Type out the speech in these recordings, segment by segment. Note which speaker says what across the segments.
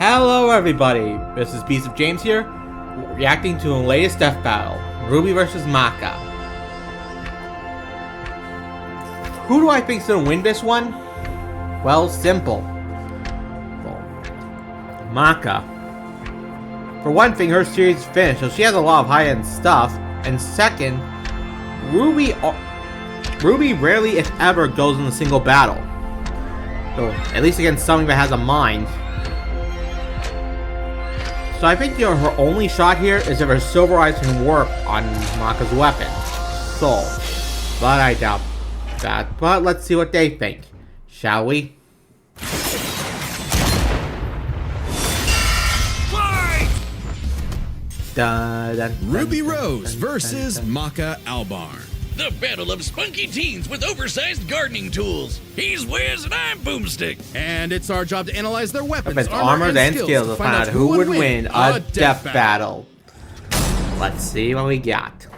Speaker 1: Hello everybody, this is Beast of James here, reacting to the latest death battle, Ruby vs. Maka. Who do I think's gonna win this one? Well, simple. Maka. For one thing, her series is finished, so she has a lot of high-end stuff, and second, Ruby rarely, if ever, goes in a single battle. So, at least against something that has a mind. So I think her only shot here is if her silver eyes can work on Maka's weapon, Soul. But I doubt that. But let's see what they think, shall we?
Speaker 2: Ruby Rose versus Maka Albarn.
Speaker 3: The battle of spunky teens with oversized gardening tools. He's Wiz and I'm Boomstick.
Speaker 2: And it's our job to analyze their weapons,
Speaker 1: armor and skills to find out who would win a death battle. Let's see what we got.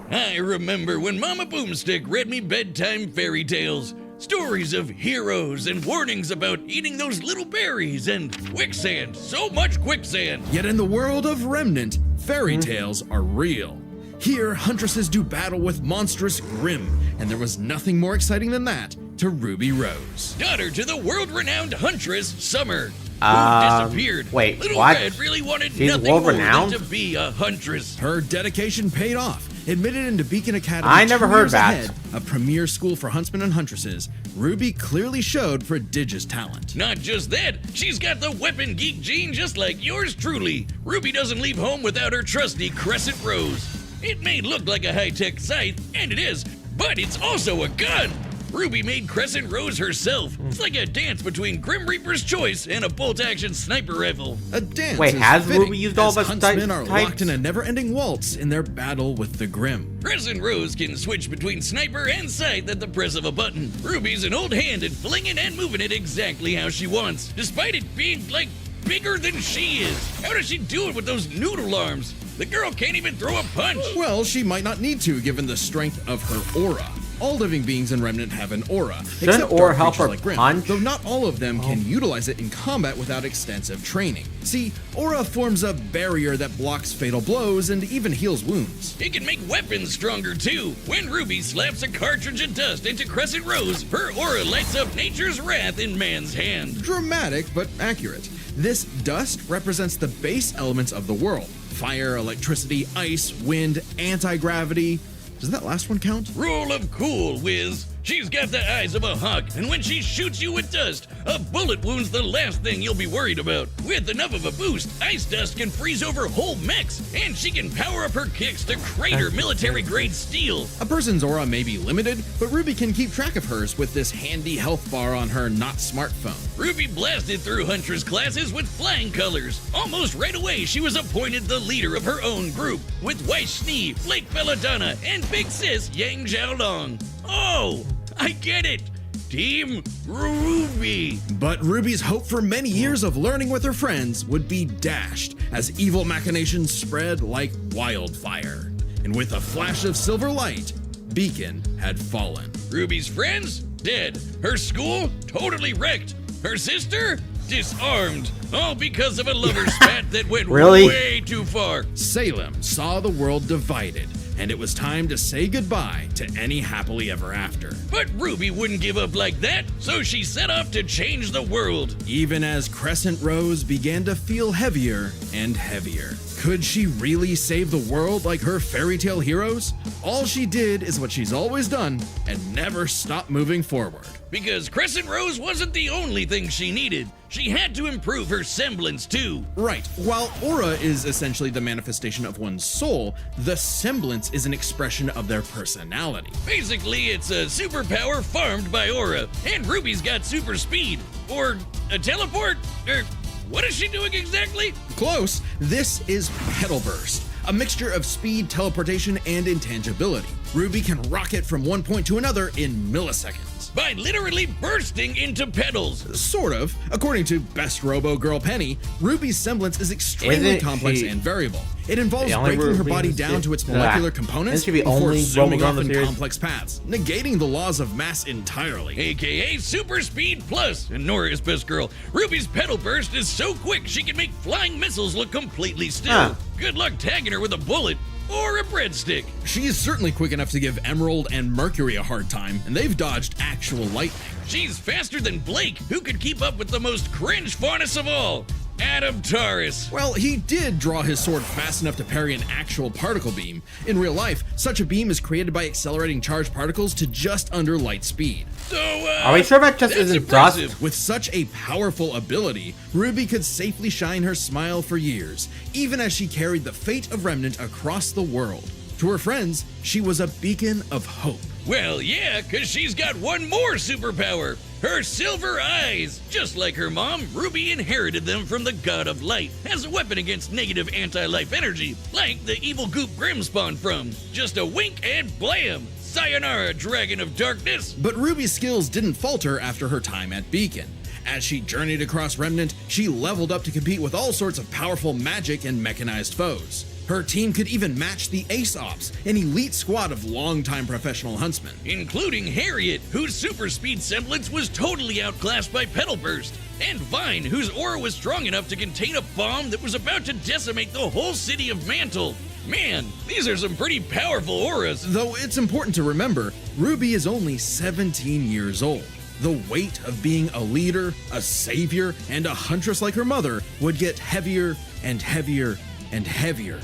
Speaker 3: I remember when Mama Boomstick read me bedtime fairy tales. Stories of heroes and warnings about eating those little berries and quicksand. So much quicksand.
Speaker 2: Yet in the world of Remnant, fairy tales are real. Here, huntresses do battle with monstrous Grimm, and there was nothing more exciting than that to Ruby Rose.
Speaker 3: Daughter to the world-renowned huntress, Summer, who disappeared.
Speaker 1: Wait,
Speaker 3: Little
Speaker 1: what?
Speaker 3: Red really wanted
Speaker 1: She's
Speaker 3: nothing more
Speaker 1: world-renowned?
Speaker 3: than to be a huntress.
Speaker 2: Her dedication paid off. Admitted into Beacon Academy
Speaker 1: I never
Speaker 2: 2
Speaker 1: heard
Speaker 2: years
Speaker 1: that.
Speaker 2: ahead, a premier school for huntsmen and huntresses, Ruby clearly showed prodigious talent.
Speaker 3: Not just that, she's got the weapon geek gene just like yours truly. Ruby doesn't leave home without her trusty Crescent Rose. It may look like a high-tech scythe, and it is, but it's also a gun! Ruby made Crescent Rose herself. It's like a dance between Grim Reaper's Choice and a bolt-action sniper rifle.
Speaker 2: A dance.
Speaker 1: Wait,
Speaker 2: is
Speaker 1: has
Speaker 2: fitting,
Speaker 1: Ruby used all
Speaker 2: as
Speaker 1: the
Speaker 2: huntsmen are
Speaker 1: types?
Speaker 2: locked in a never-ending waltz in their battle with the Grimm.
Speaker 3: Crescent Rose can switch between sniper and scythe at the press of a button. Ruby's an old hand at flinging and moving it exactly how she wants, despite it being, like, bigger than she is. How does she do it with those noodle arms? The girl can't even throw a punch.
Speaker 2: Well, she might not need to, given the strength of her aura. All living beings in Remnant have an aura, except
Speaker 1: aura
Speaker 2: dark
Speaker 1: help
Speaker 2: creatures
Speaker 1: her
Speaker 2: like Grimm,
Speaker 1: punch?
Speaker 2: though not all of them can utilize it in combat without extensive training. See, aura forms a barrier that blocks fatal blows and even heals wounds.
Speaker 3: It can make weapons stronger too. When Ruby slaps a cartridge of dust into Crescent Rose, her aura lights up nature's wrath in man's hand.
Speaker 2: Dramatic, but accurate. This dust represents the base elements of the world: fire, electricity, ice, wind, anti-gravity. Does that last one count?
Speaker 3: Rule of cool, Wiz. She's got the eyes of a hawk, and when she shoots you with dust, a bullet wound's the last thing you'll be worried about. With enough of a boost, ice dust can freeze over whole mechs, and she can power up her kicks to crater military-grade steel.
Speaker 2: A person's aura may be limited, but Ruby can keep track of hers with this handy health bar on her not smartphone.
Speaker 3: Ruby blasted through Huntress classes with flying colors. Almost right away, she was appointed the leader of her own group, with Weiss Schnee, Flake Belladonna, and Big Sis Yang Xiaolong. Oh! I get it! Team Ruby!
Speaker 2: But Ruby's hope for many years of learning with her friends would be dashed as evil machinations spread like wildfire. And with a flash of silver light, Beacon had fallen.
Speaker 3: Ruby's friends? Dead. Her school? Totally wrecked. Her sister? Disarmed. All because of a lover spat that went
Speaker 1: Really?
Speaker 3: way too far.
Speaker 2: Salem saw the world divided, and it was time to say goodbye to any happily ever after.
Speaker 3: But Ruby wouldn't give up like that, so she set off to change the world.
Speaker 2: Even as Crescent Rose began to feel heavier and heavier. Could she really save the world like her fairy tale heroes? All she did is what she's always done and never stopped moving forward.
Speaker 3: Because Crescent Rose wasn't the only thing she needed. She had to improve her semblance too.
Speaker 2: Right, while aura is essentially the manifestation of one's soul, the semblance is an expression of their personality.
Speaker 3: Basically, it's a superpower farmed by aura, and Ruby's got super speed. Or a teleport? Or what is she doing exactly?
Speaker 2: Close, this is Petal Burst, a mixture of speed, teleportation, and intangibility. Ruby can rocket from one point to another in milliseconds. flames.
Speaker 3: by literally bursting into petals.
Speaker 2: Sort of. According to Best Robo Girl Penny, Ruby's semblance is extremely
Speaker 1: Isn't
Speaker 2: complex
Speaker 1: she-
Speaker 2: and variable. It involves
Speaker 1: The only
Speaker 2: breaking her
Speaker 1: Ruby
Speaker 2: body
Speaker 1: is
Speaker 2: down
Speaker 1: just-
Speaker 2: to its molecular
Speaker 1: Isn't
Speaker 2: components
Speaker 1: she the
Speaker 2: before
Speaker 1: only
Speaker 2: zooming
Speaker 1: Robo Girl
Speaker 2: off
Speaker 1: in
Speaker 2: in
Speaker 1: the series?
Speaker 2: complex paths, negating the laws of mass entirely.
Speaker 3: AKA Super Speed Plus. And Nora is best girl. Ruby's petal burst is so quick she can make flying missiles look completely still.
Speaker 1: Huh.
Speaker 3: Good luck tagging her with a bullet or a breadstick.
Speaker 2: She is certainly quick enough to give Emerald and Mercury a hard time, and they've dodged actual lightning.
Speaker 3: She's faster than Blake, who could keep up with the most cringe faunus of all, Adam Taurus.
Speaker 2: Well, he did draw his sword fast enough to parry an actual particle beam. In real life, such a beam is created by accelerating charged particles to just under light speed.
Speaker 3: So,
Speaker 1: Are we sure that just
Speaker 3: that's
Speaker 1: isn't
Speaker 3: impressive.
Speaker 1: dust?
Speaker 2: With such a powerful ability, Ruby could safely shine her smile for years, even as she carried the fate of Remnant across the world. To her friends, she was a beacon of hope.
Speaker 3: Well, yeah, because she's got one more superpower. Her silver eyes. Just like her mom, Ruby inherited them from the god of light as a weapon against negative anti-life energy, like the evil goop Grim spawned from. Just a wink and blam! Sayonara, Dragon of Darkness!
Speaker 2: But Ruby's skills didn't falter after her time at Beacon. As she journeyed across Remnant, she leveled up to compete with all sorts of powerful magic and mechanized foes. Her team could even match the Ace Ops, an elite squad of longtime professional huntsmen.
Speaker 3: Including Harriet, whose super speed semblance was totally outclassed by Petal Burst, and Vine, whose aura was strong enough to contain a bomb that was about to decimate the whole city of Mantle. Man, these are some pretty powerful auras.
Speaker 2: Though it's important to remember, Ruby is only 17 years old. The weight of being a leader, a savior, and a huntress like her mother would get heavier and heavier and heavier.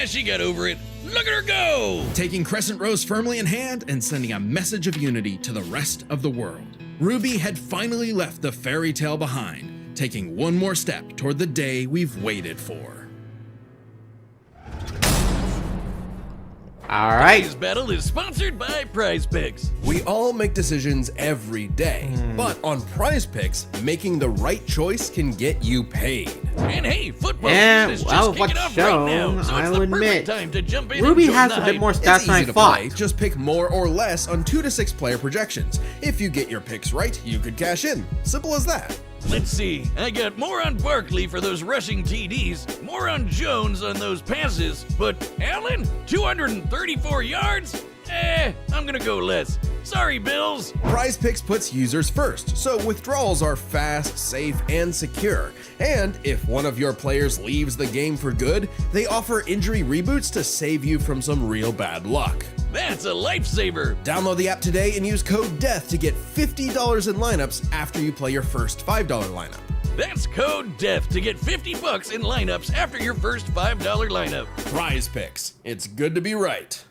Speaker 3: She got over it. Look at her go!
Speaker 2: Taking Crescent Rose firmly in hand and sending a message of unity to the rest of the world. Ruby had finally left the fairy tale behind, taking one more step toward the day we've waited for.
Speaker 1: Alright.
Speaker 3: Today's battle is sponsored by Prize Picks.
Speaker 4: We all make decisions every day, but on Prize Picks, making the right choice can get you paid.
Speaker 3: And hey, football
Speaker 1: Yeah,
Speaker 3: is
Speaker 1: well,
Speaker 3: just kicking
Speaker 1: what's
Speaker 3: off
Speaker 1: shown,
Speaker 3: right now, so it's
Speaker 1: I'll
Speaker 3: the
Speaker 1: admit,
Speaker 3: perfect time to jump in
Speaker 1: Ruby
Speaker 3: and join
Speaker 1: has
Speaker 3: the
Speaker 1: a bit
Speaker 3: hype.
Speaker 1: more
Speaker 4: It's
Speaker 1: stats than I
Speaker 4: easy to play.
Speaker 1: thought.
Speaker 4: Just pick more or less on 2 to 6 player projections. If you get your picks right, you could cash in. Simple as that.
Speaker 3: Let's see, I got more on Barkley for those rushing TDs, more on Jones on those passes, but Allen, 234 yards? I'm gonna go less. Sorry, Bills.
Speaker 4: Prize Picks puts users first, so withdrawals are fast, safe, and secure. And if one of your players leaves the game for good, they offer injury reboots to save you from some real bad luck.
Speaker 3: That's a lifesaver.
Speaker 4: Download the app today and use code DEATH to get $50 in lineups after you play your first $5 lineup.
Speaker 3: That's code DEATH to get $50 in lineups after your first $5 lineup.
Speaker 4: Prize Picks. It's good to be right.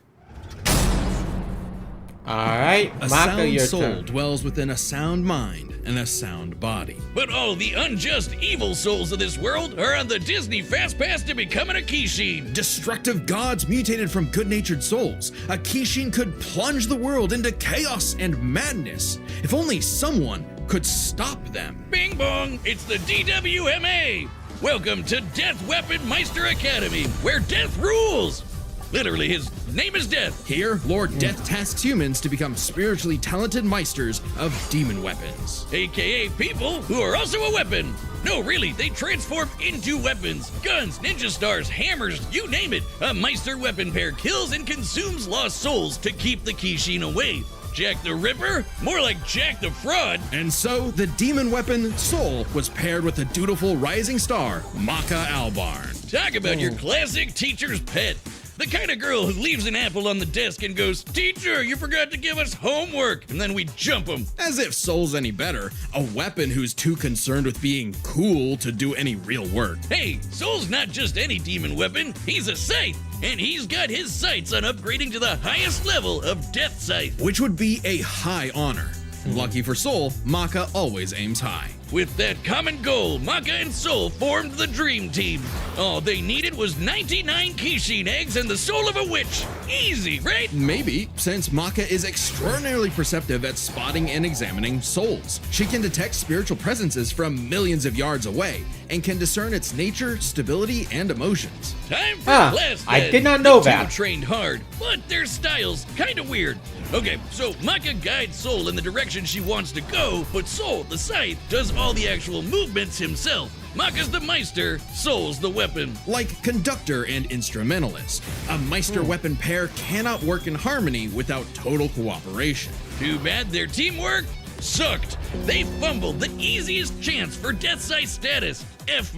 Speaker 1: Alright,
Speaker 2: A
Speaker 1: Maka,
Speaker 2: sound
Speaker 1: your
Speaker 2: soul
Speaker 1: turn.
Speaker 2: dwells within a sound mind and a sound body.
Speaker 3: But all the unjust evil souls of this world are on the Disney Fast Pass to becoming a Kishin.
Speaker 2: Destructive gods mutated from good-natured souls. A Kishin could plunge the world into chaos and madness. If only someone could stop them.
Speaker 3: Bing bong, it's the DWMA. Welcome to Death Weapon Meister Academy, where death rules. Literally, his name is Death.
Speaker 2: Here, Lord Death tasks humans to become spiritually talented meisters of demon weapons.
Speaker 3: AKA people who are also a weapon. No, really, they transform into weapons. Guns, ninja stars, hammers, you name it. A Meister weapon pair kills and consumes lost souls to keep the Kishin away. Jack the Ripper? More like Jack the Fraud.
Speaker 2: And so, the demon weapon Soul was paired with the dutiful rising star, Maka Albarn.
Speaker 3: Talk about your classic teacher's pet. The kind of girl who leaves an apple on the desk and goes, "Teacher, you forgot to give us homework," and then we jump them.
Speaker 2: As if Soul's any better, a weapon who's too concerned with being cool to do any real work.
Speaker 3: Hey, Soul's not just any demon weapon, he's a scythe, and he's got his sights on upgrading to the highest level of Death Scythe.
Speaker 2: Which would be a high honor. Lucky for Soul, Maka always aims high.
Speaker 3: With that common goal, Maka and Soul formed the Dream Team. All they needed was 99 Kishin eggs and the soul of a witch. Easy, right?
Speaker 2: Maybe, since Maka is extraordinarily perceptive at spotting and examining souls. She can detect spiritual presences from millions of yards away, and can discern its nature, stability, and emotions.
Speaker 3: Time for
Speaker 1: Huh,
Speaker 3: class.
Speaker 1: I
Speaker 3: then.
Speaker 1: did not know
Speaker 3: The two
Speaker 1: that.
Speaker 3: trained hard, but their styles kinda weird. Okay, so Maka guides Soul in the direction she wants to go, but Soul, the scythe, does all the actual movements himself. Maka's the Meister, Soul's the weapon.
Speaker 2: Like conductor and instrumentalist, a Meister weapon pair cannot work in harmony without total cooperation.
Speaker 3: Too bad their teamwork sucked. They fumbled the easiest chance for Death Scythe status, F-.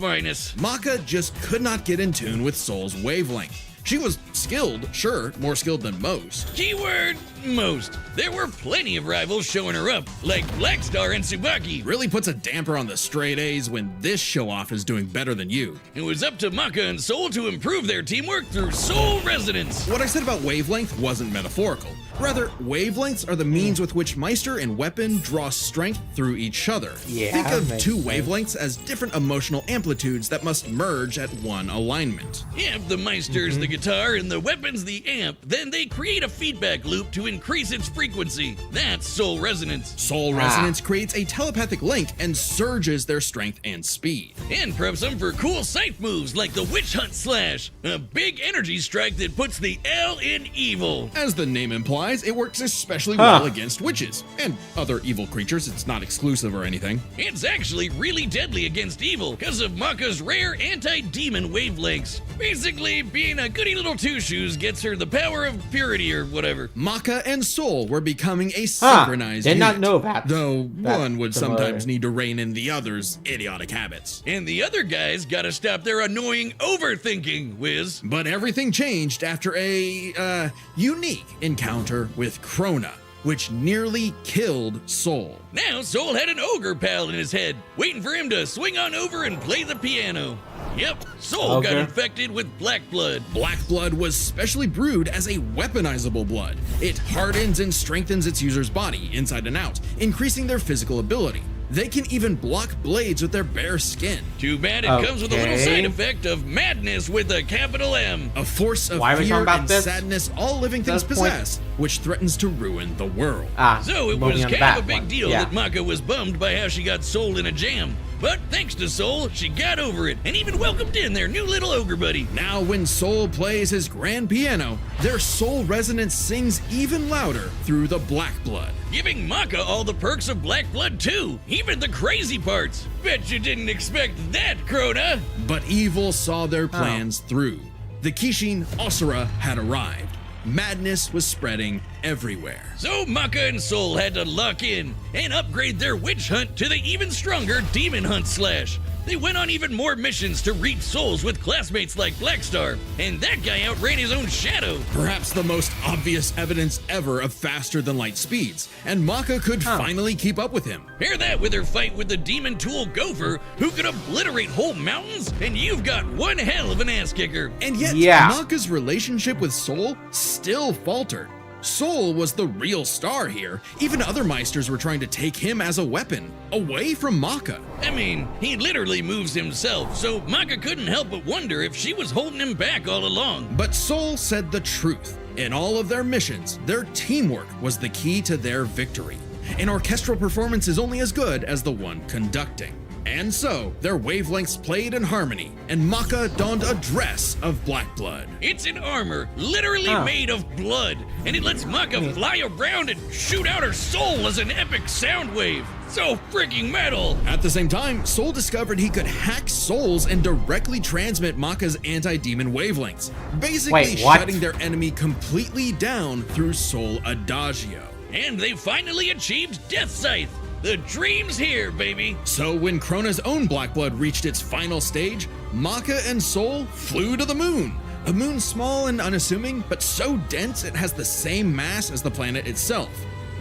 Speaker 2: Maka just could not get in tune with Soul's wavelength. She was skilled, sure, more skilled than most.
Speaker 3: Keyword, most. There were plenty of rivals showing her up, like Blackstar and Tsubaki.
Speaker 2: Really puts a damper on the straight A's when this show-off is doing better than you.
Speaker 3: It was up to Maka and Soul to improve their teamwork through Soul Resonance.
Speaker 2: What I said about wavelength wasn't metaphorical. Rather, wavelengths are the means with which Meister and weapon draw strength through each other.
Speaker 1: Yeah,
Speaker 2: Think of
Speaker 1: makes
Speaker 2: two
Speaker 1: sense.
Speaker 2: wavelengths as different emotional amplitudes that must merge at one alignment.
Speaker 3: If the Meister's the guitar and the weapon's the amp, then they create a feedback loop to increase its frequency. That's Soul Resonance.
Speaker 2: Soul Resonance creates a telepathic link and surges their strength and speed.
Speaker 3: And preps them for cool scythe moves like the Witch Hunt Slash, a big energy strike that puts the L in evil.
Speaker 2: As the name implies, it works especially
Speaker 1: Huh.
Speaker 2: well against witches and other evil creatures. It's not exclusive or anything.
Speaker 3: It's actually really deadly against evil because of Maka's rare anti-demon wavelengths. Basically, being a goody little two-shoes gets her the power of purity or whatever.
Speaker 2: Maka and Soul were becoming a synchronized
Speaker 1: did not
Speaker 2: unit,
Speaker 1: know that.
Speaker 2: though
Speaker 1: That's
Speaker 2: one would
Speaker 1: similar.
Speaker 2: sometimes need to rein in the other's idiotic habits.
Speaker 3: And the other guys gotta stop their annoying overthinking, Wiz.
Speaker 2: But everything changed after a unique encounter with Krona, which nearly killed Soul.
Speaker 3: Now Soul had an ogre pal in his head, waiting for him to swing on over and play the piano. Yep, Soul got
Speaker 1: Okay.
Speaker 3: infected with black blood.
Speaker 2: Black blood was specially brewed as a weaponizable blood. It hardens and strengthens its user's body inside and out, increasing their physical ability. They can even block blades with their bare skin.
Speaker 3: Too bad it comes with a little
Speaker 1: Okay.
Speaker 3: side effect of madness with a capital M.
Speaker 2: A force of
Speaker 1: Why are we
Speaker 2: fear
Speaker 1: talking about
Speaker 2: and
Speaker 1: this?
Speaker 2: sadness all living things
Speaker 1: That's point-
Speaker 2: possess, which threatens to ruin the world.
Speaker 3: So it
Speaker 1: moving
Speaker 3: was
Speaker 1: on to
Speaker 3: kind
Speaker 1: that
Speaker 3: of a big
Speaker 1: one.
Speaker 3: deal
Speaker 1: Yeah.
Speaker 3: that Maka was bummed by how she got Soul in a jam. But thanks to Soul, she got over it and even welcomed in their new little ogre buddy.
Speaker 2: Now when Soul plays his grand piano, their soul resonance sings even louder through the black blood.
Speaker 3: Giving Maka all the perks of black blood too, even the crazy parts. Bet you didn't expect that, Krona.
Speaker 2: But evil saw their plans through. The Kishin Asura had arrived. Madness was spreading everywhere.
Speaker 3: So Maka and Soul had to lock in and upgrade their witch hunt to the even stronger demon hunt slash. They went on even more missions to reach souls with classmates like Blackstar, and that guy outran his own shadow.
Speaker 2: Perhaps the most obvious evidence ever of faster than light speeds, and Maka could finally keep up with him.
Speaker 3: Pair that with her fight with the demon tool Gopher, who could obliterate whole mountains, and you've got one hell of an ass kicker.
Speaker 2: And yet,
Speaker 1: Yeah.
Speaker 2: Maka's relationship with Soul still faltered. Soul was the real star here. Even other Meisters were trying to take him as a weapon, away from Maka.
Speaker 3: I mean, he literally moves himself, so Maka couldn't help but wonder if she was holding him back all along.
Speaker 2: But Soul said the truth. In all of their missions, their teamwork was the key to their victory. An orchestral performance is only as good as the one conducting. And so, their wavelengths played in harmony, and Maka donned a dress of black blood.
Speaker 3: It's an armor literally made of blood, and it lets Maka fly around and shoot out her soul as an epic sound wave. So freaking metal!
Speaker 2: At the same time, Soul discovered he could hack souls and directly transmit Maka's anti-demon wavelengths, basically
Speaker 1: Wait, what?
Speaker 2: shutting their enemy completely down through Soul Adagio.
Speaker 3: And they finally achieved Death Scythe. The dream's here, baby.
Speaker 2: So when Krona's own black blood reached its final stage, Maka and Soul flew to the moon. A moon small and unassuming, but so dense it has the same mass as the planet itself.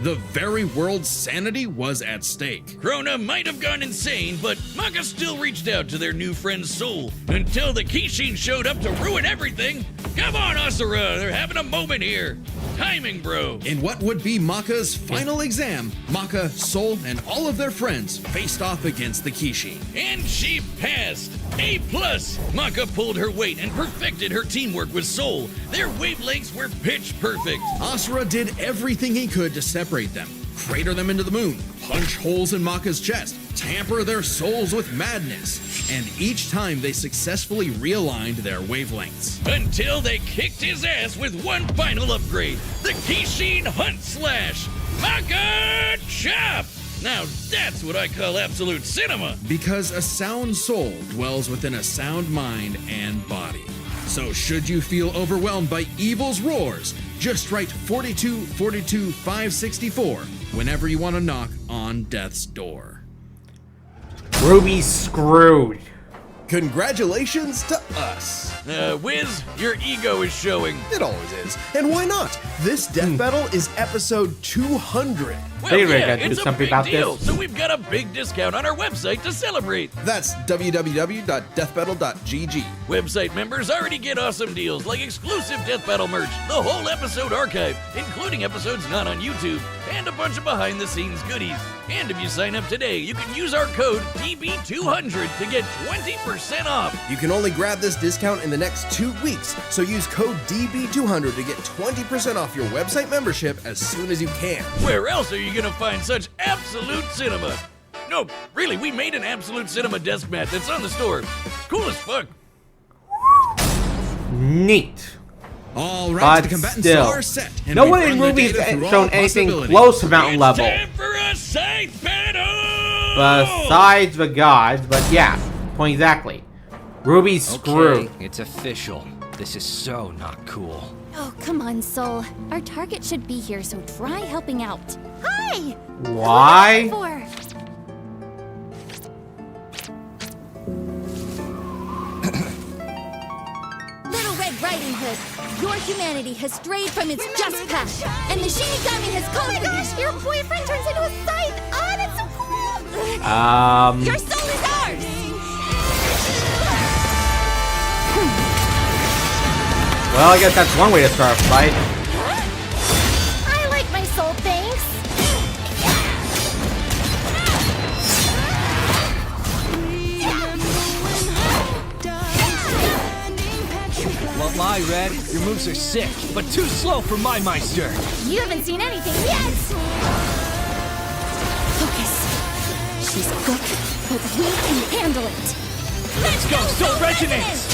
Speaker 2: The very world's sanity was at stake.
Speaker 3: Krona might have gone insane, but Maka still reached out to their new friend Soul until the Kishin showed up to ruin everything. Come on, Asura, they're having a moment here. Timing, bro.
Speaker 2: In what would be Maka's final exam, Maka, Soul, and all of their friends faced off against the Kishin.
Speaker 3: And she passed. A+. Maka pulled her weight and perfected her teamwork with Soul. Their wavelengths were pitch perfect.
Speaker 2: Asura did everything he could to separate them, crater them into the moon, punch holes in Maka's chest, tamper their souls with madness. and each time they successfully realigned their wavelengths.
Speaker 3: Until they kicked his ass with one final upgrade, the Kishin Hunt Slash. Maka Chop! Now that's what I call absolute cinema.
Speaker 2: Because a sound soul dwells within a sound mind and body. So should you feel overwhelmed by evil's roars, just write 4242564 whenever you want to knock on death's door.
Speaker 1: Ruby's screwed.
Speaker 4: Congratulations to us.
Speaker 3: Wiz, your ego is showing.
Speaker 4: It always is. And why not? This death battle is episode 200.
Speaker 3: Well,
Speaker 1: They really
Speaker 3: yeah,
Speaker 1: gotta do
Speaker 3: it's a
Speaker 1: something
Speaker 3: big
Speaker 1: about
Speaker 3: deal,
Speaker 1: this.
Speaker 3: so we've got a big discount on our website to celebrate.
Speaker 4: That's www.deathbattle.gg.
Speaker 3: Website members already get awesome deals like exclusive Death Battle merch, the whole episode archive, including episodes not on YouTube, and a bunch of behind-the-scenes goodies. And if you sign up today, you can use our code DB200 to get 20% off.
Speaker 4: You can only grab this discount in the next 2 weeks, so use code DB200 to get 20% off your website membership as soon as you can.
Speaker 3: Where else are you gonna find such absolute cinema? No, really, we made an absolute cinema desk mat that's on the store. It's cool as fuck.
Speaker 1: Neat.
Speaker 2: All right,
Speaker 1: But
Speaker 2: the combatants
Speaker 1: still,
Speaker 2: are set. And
Speaker 1: no
Speaker 2: we've
Speaker 1: one in
Speaker 2: run the
Speaker 1: Ruby's
Speaker 2: data through
Speaker 1: shown
Speaker 2: all
Speaker 1: anything
Speaker 2: possibilities.
Speaker 1: close to mountain
Speaker 3: It's
Speaker 1: level.
Speaker 3: time for a scythe battle!
Speaker 1: Besides the gods, but yeah, point exactly. Ruby's screwed.
Speaker 5: Okay, it's official. This is so not cool.
Speaker 6: Oh, come on, Soul. Our target should be here, so try helping out. Hi!
Speaker 1: Why?
Speaker 6: What are you looking for? Little Red Riding Hood, your humanity has strayed from its just path, and the Shinigami has called for you. Your boyfriend turns into a scythe. Oh, that's so cool! Your soul is ours!
Speaker 1: Well, I guess that's one way to start a fight.
Speaker 6: I like my soul, thanks.
Speaker 5: Won't lie, Red. Your moves are sick, but too slow for my Meister.
Speaker 6: You haven't seen anything yet! Focus. She's good, but we can handle it.
Speaker 5: Let's go, Soul Resonance!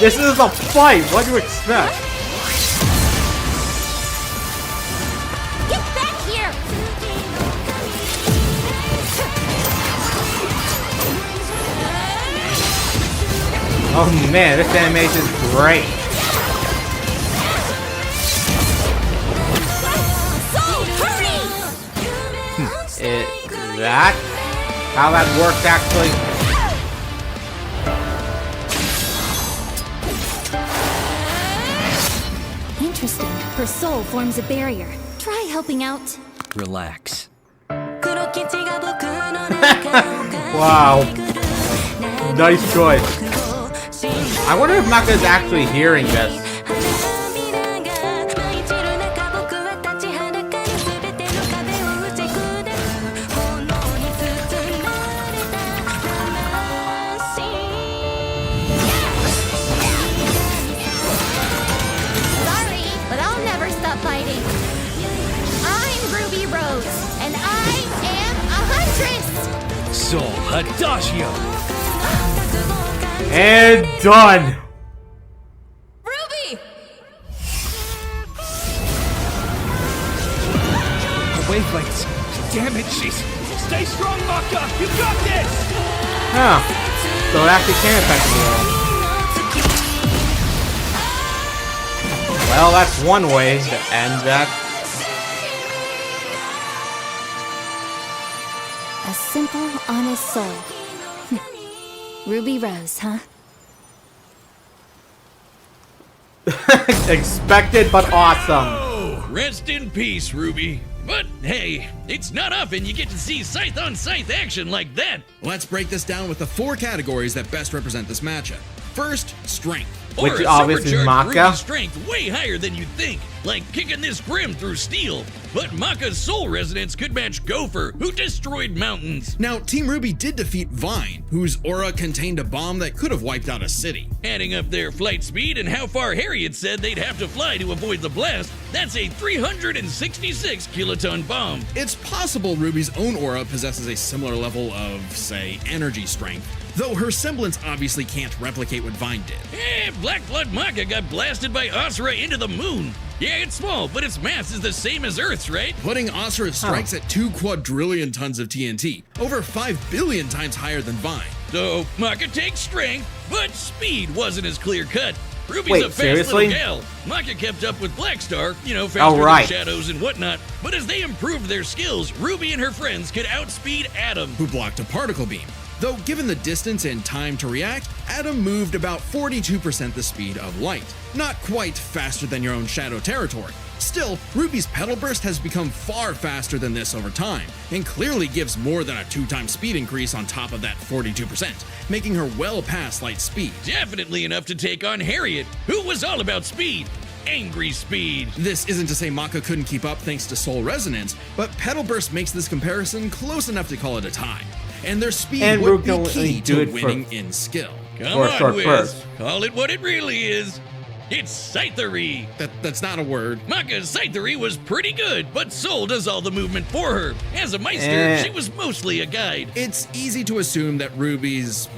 Speaker 1: This is a fight. What do you expect?
Speaker 6: Get back here!
Speaker 1: Oh man, this animation is great.
Speaker 6: Soul, hurry!
Speaker 1: Is that how that works actually?
Speaker 6: Interesting. Her soul forms a barrier. Try helping out.
Speaker 5: Relax.
Speaker 1: Wow. Nice choice. I wonder if Maka is actually hearing this.
Speaker 6: Sorry, but I'll never stop fighting. I'm Ruby Rose, and I am a huntress!
Speaker 5: Soul Adagio!
Speaker 1: And done.
Speaker 6: Ruby!
Speaker 5: The wavelengths! Damn it, she's... Stay strong, Maka! You got this!
Speaker 1: Huh. So it actually can affect the world. Well, that's one way to end that.
Speaker 6: A simple, honest soul. Ruby Rose, huh?
Speaker 1: Expected but awesome.
Speaker 3: Oh, rest in peace, Ruby. But hey, it's not often you get to see scythe on scythe action like that.
Speaker 2: Let's break this down with the 4 categories that best represent this matchup. First, strength.
Speaker 1: Which
Speaker 3: Or a
Speaker 1: obviously is
Speaker 3: supercharged
Speaker 1: Maka.
Speaker 3: Ruby's strength way higher than you'd think, like kicking this Grim through steel. But Maka's soul resonance could match Gopher, who destroyed mountains.
Speaker 2: Now, Team Ruby did defeat Vine, whose aura contained a bomb that could have wiped out a city.
Speaker 3: Adding up their flight speed and how far Harriet said they'd have to fly to avoid the blast, that's a 366 kiloton bomb.
Speaker 2: It's possible Ruby's own aura possesses a similar level of, say, energy strength, though her semblance obviously can't replicate what Vine did.
Speaker 3: Black Blood Maka got blasted by Asura into the moon. Yeah, it's small, but its mass is the same as Earth's, right?
Speaker 2: Putting Asura's strikes at 2 quadrillion tons of TNT, over 5 billion times higher than Vine.
Speaker 3: So, Maka takes strength, but speed wasn't as clear cut. Ruby's
Speaker 1: Wait,
Speaker 3: a fast
Speaker 1: seriously?
Speaker 3: little gal. Maka kept up with Blackstar, faster
Speaker 1: Oh, right.
Speaker 3: than Shadows and whatnot. But as they improved their skills, Ruby and her friends could outspeed Atom.
Speaker 2: Who blocked a particle beam. Though given the distance and time to react, Atom moved about 42% the speed of light. Not quite faster than your own Shadow territory. Still, Ruby's Petal Burst has become far faster than this over time, and clearly gives more than a 2-time speed increase on top of that 42%, making her well past light speed.
Speaker 3: Definitely enough to take on Harriet, who was all about speed. Angry speed.
Speaker 2: This isn't to say Maka couldn't keep up thanks to Soul Resonance, but Petal Burst makes this comparison close enough to call it a tie. And their speed
Speaker 1: And
Speaker 2: would be
Speaker 1: Ruka
Speaker 2: key
Speaker 1: only do
Speaker 2: to
Speaker 1: it for-
Speaker 2: winning in skill.
Speaker 3: Come
Speaker 1: For a
Speaker 3: on,
Speaker 1: short
Speaker 3: Wiz.
Speaker 1: burst.
Speaker 3: Call it what it really is. It's scythery.
Speaker 2: That's not a word.
Speaker 3: Maka's scythery was pretty good, but Soul does all the movement for her. As a Meister,
Speaker 1: Eh.
Speaker 3: she was mostly a guide.
Speaker 2: It's easy to assume that Ruby's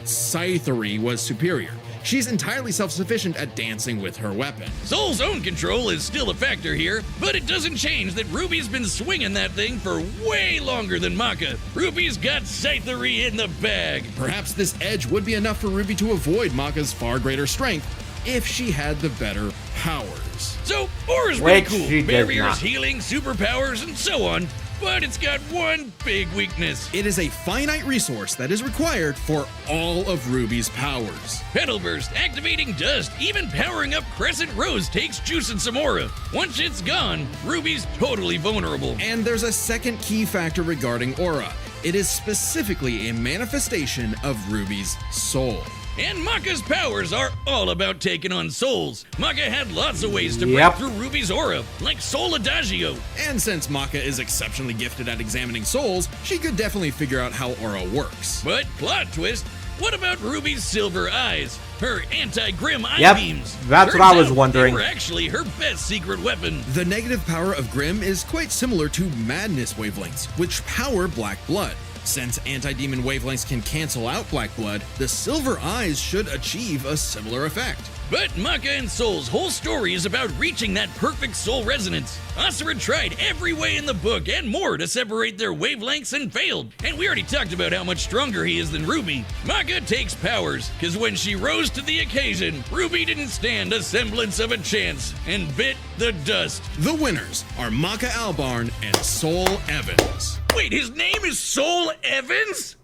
Speaker 2: scythery was superior. She's entirely self-sufficient at dancing with her weapon.
Speaker 3: Soul's own control is still a factor here, but it doesn't change that Ruby's been swinging that thing for way longer than Maka. Ruby's got scythery in the bag.
Speaker 2: Perhaps this edge would be enough for Ruby to avoid Maka's far greater strength if she had the better powers.
Speaker 3: So, Aura's really
Speaker 1: Which
Speaker 3: cool.
Speaker 1: she does
Speaker 3: Barriers,
Speaker 1: not.
Speaker 3: healing, superpowers, and so on. But it's got one big weakness.
Speaker 2: It is a finite resource that is required for all of Ruby's powers.
Speaker 3: Petal Burst, activating dust, even powering up Crescent Rose takes juice and some aura. Once it's gone, Ruby's totally vulnerable.
Speaker 2: And there's a second key factor regarding aura. It is specifically a manifestation of Ruby's soul.
Speaker 3: And Maka's powers are all about taking on souls. Maka had lots of ways to
Speaker 1: Yep.
Speaker 3: break through Ruby's aura, like Soul Adagio.
Speaker 2: And since Maka is exceptionally gifted at examining souls, she could definitely figure out how aura works.
Speaker 3: But plot twist, what about Ruby's silver eyes? Her anti-grim eye
Speaker 1: Yep,
Speaker 3: beams.
Speaker 1: that's
Speaker 3: Turns
Speaker 1: what I was
Speaker 3: out
Speaker 1: wondering.
Speaker 3: They were actually her best secret weapon.
Speaker 2: The negative power of Grim is quite similar to Madness wavelengths, which power Black Blood. Since anti-demon wavelengths can cancel out Black Blood, the silver eyes should achieve a similar effect.
Speaker 3: But Maka and Soul's whole story is about reaching that perfect soul resonance. Asura tried every way in the book and more to separate their wavelengths and failed. And we already talked about how much stronger he is than Ruby. Maka takes powers, because when she rose to the occasion, Ruby didn't stand a semblance of a chance and bit the dust.
Speaker 2: The winners are Maka Albarn and Soul Evans.
Speaker 3: Wait, his name is Soul Evans?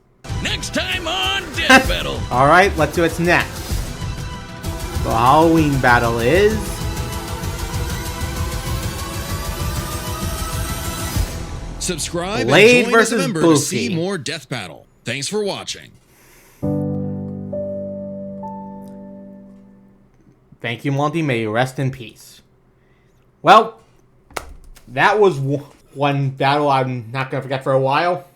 Speaker 3: Next time on Death Battle.
Speaker 1: Alright, let's see what's next. The Halloween battle is...
Speaker 2: Subscribe
Speaker 1: Blade
Speaker 2: and join as a
Speaker 1: versus
Speaker 2: member to see
Speaker 1: Buffy.
Speaker 2: more Death Battle. Thanks for watching.
Speaker 1: Thank you, Monty. May you rest in peace. Well, that was one battle I'm not going to forget for a while.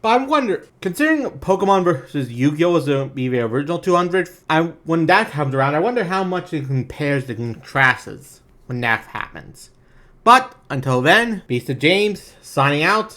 Speaker 1: But I wonder, considering Pokemon vs. Yu-Gi-Oh! Was to be the original 200, when that comes around, I wonder how much it compares to contrasts when that happens. But, until then, Beast of James, signing out.